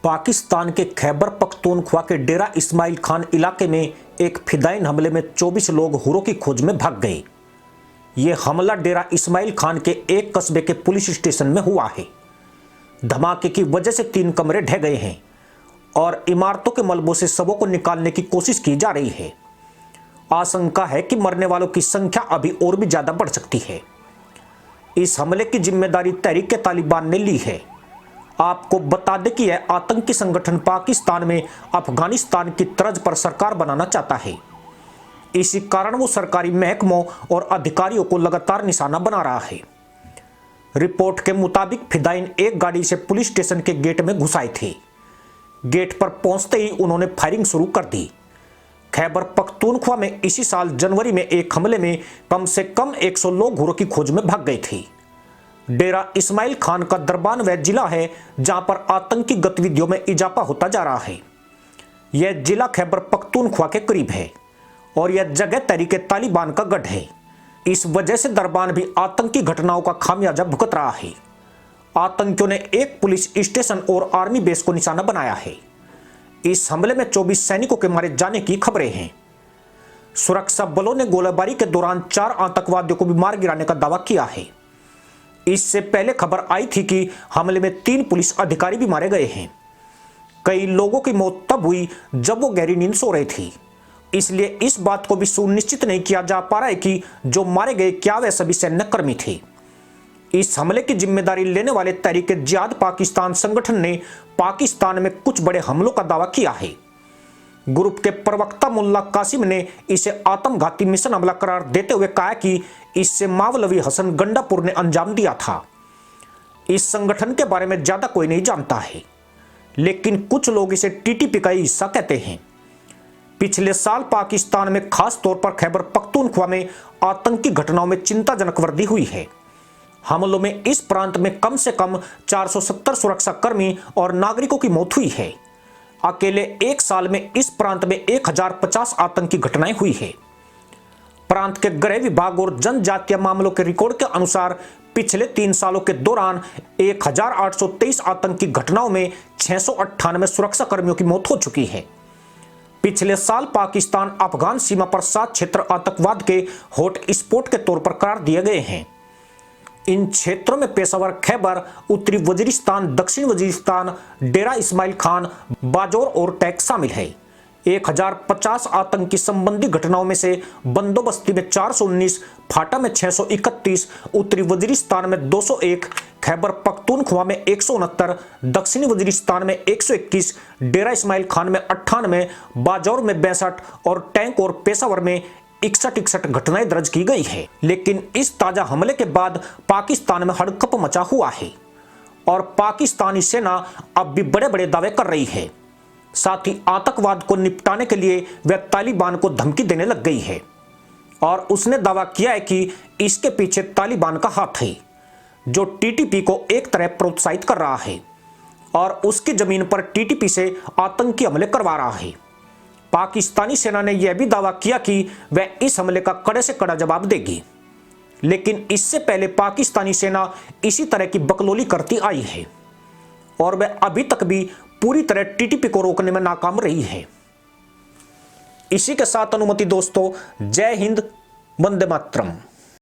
पाकिस्तान के खैबर पख्तूनख्वा के डेरा इस्माइल खान इलाके में एक फिदायीन हमले में 24 लोग हुरों की खोज में भाग गए। ये हमला डेरा इस्माइल खान के एक कस्बे के पुलिस स्टेशन में हुआ है। धमाके की वजह से 3 कमरे ढह गए हैं और इमारतों के मलबों से शवों को निकालने की कोशिश की जा रही है। आशंका है कि मरने वालों की संख्या अभी और भी ज्यादा बढ़ सकती है। इस हमले की जिम्मेदारी तहरीक-ए-तालिबान ने ली है। आपको बता दें कि यह आतंकी संगठन पाकिस्तान में अफगानिस्तान की तर्ज पर सरकार बनाना चाहता है। इसी कारण वो सरकारी महकमों और अधिकारियों को लगातार निशाना बना रहा है। रिपोर्ट के मुताबिक फिदायीन एक गाड़ी से पुलिस स्टेशन के गेट में घुस आए थे। गेट पर पहुंचते ही उन्होंने फायरिंग शुरू कर दी। खैबर पख्तूनख्वा में इसी साल जनवरी में एक हमले में कम से कम 100 लोग हुरों की खोज में भाग गए थे। डेरा इस्माइल खान का दरबान वह जिला है जहां पर आतंकी गतिविधियों में इजाफा होता जा रहा है। यह जिला खैबर पख्तूनख्वा के करीब है और यह जगह तहरीक-ए-तालिबान का गढ़ है। इस वजह से दरबान भी आतंकी घटनाओं का खामियाजा भुगत रहा है। आतंकियों ने एक पुलिस स्टेशन और आर्मी बेस को निशाना बनाया है। इस हमले में 24 सैनिकों के मारे जाने की खबरें हैं। सुरक्षा बलों ने गोलीबारी के दौरान 4 आतंकवादियों को भी मार गिराने का दावा किया है। इससे पहले खबर आई थी कि हमले में 3 पुलिस अधिकारी भी मारे गए हैं। कई लोगों की मौत तब हुई जब वो गहरी नींद सो रहे थे। इसलिए इस बात को भी सुनिश्चित नहीं किया जा पा रहा है कि जो मारे गए क्या वे सभी सैन्यकर्मी थे। इस हमले की जिम्मेदारी लेने वाले तहरीक-ए-जिहाद पाकिस्तान संगठन ने पाकिस्तान में कुछ बड़े हमलों का दावा किया है। ग्रुप के प्रवक्ता मुल्ला कासिम ने इसे आत्मघाती मिशन हमला करार देते हुए कहा कि इससे मौलवी हसन गंडापुर ने अंजाम दिया था। इस संगठन के बारे में ज्यादा कोई नहीं जानता है, लेकिन कुछ लोग इसे टीटीपी का हिस्सा कहते हैं। पिछले साल पाकिस्तान में खास तौर पर खैबर पख्तूनख्वा में आतंकी घटनाओं में चिंताजनक वृद्धि हुई है। हमलों में इस प्रांत में कम से कम 470 सुरक्षाकर्मी और नागरिकों की मौत हुई है। अकेले एक साल में इस प्रांत में 1050 आतंकी घटनाएं हुई है। प्रांत के गृह विभाग और जनजातीय मामलों के रिकॉर्ड के अनुसार पिछले 3 सालों के दौरान 1823 आतंकी घटनाओं में 698 सुरक्षा कर्मियों की मौत हो चुकी है। पिछले साल पाकिस्तान अफगान सीमा पर 7 क्षेत्र आतंकवाद के हॉट स्पॉट के तौर पर करार दिए गए हैं। इन क्षेत्रों में पेशावर खैबर, उत्तरी वजीरिस्तान, दक्षिण वजीरिस्तान, डेरा इस्माइल खान, बाजौर और टैक शामिल है। 1050 आतंकी संबंधी घटनाओं में से बंदोबस्ती में 419, फाटा में 631, उत्तरी वजीरिस्तान में 201, खैबर पख्तूनख्वा में 169, दक्षिणी वजीरिस्तान में 121, डेरा इस्माइल खान में 98, बाजौर में 62 और टैंक और पेशावर में 61 घटनाएं दर्ज की गई है। लेकिन इस ताजा हमले के बाद पाकिस्तान में हड़कंप मचा हुआ है और पाकिस्तानी सेना अब भी बड़े बड़े दावे कर रही है। साथ ही आतंकवाद को निपटाने के लिए वह तालिबान को धमकी देने लग गई है और उसने दावा किया है कि इसके पीछे तालिबान का हाथ है, जो टीटीपी को एक तरह प्रोत्साहित कर रहा है और उसकी जमीन पर टीटीपी से आतंकी हमले करवा रहा है। पाकिस्तानी सेना ने यह भी दावा किया कि वह इस हमले का कड़े से कड़ा जवाब देगी, लेकिन इससे पहले पाकिस्तानी सेना इसी तरह की बकलोली करती आई है और वह अभी तक भी पूरी तरह टीटीपी को रोकने में नाकाम रही है। इसी के साथ अनुमति दोस्तों, जय हिंद, वंदे मातरम।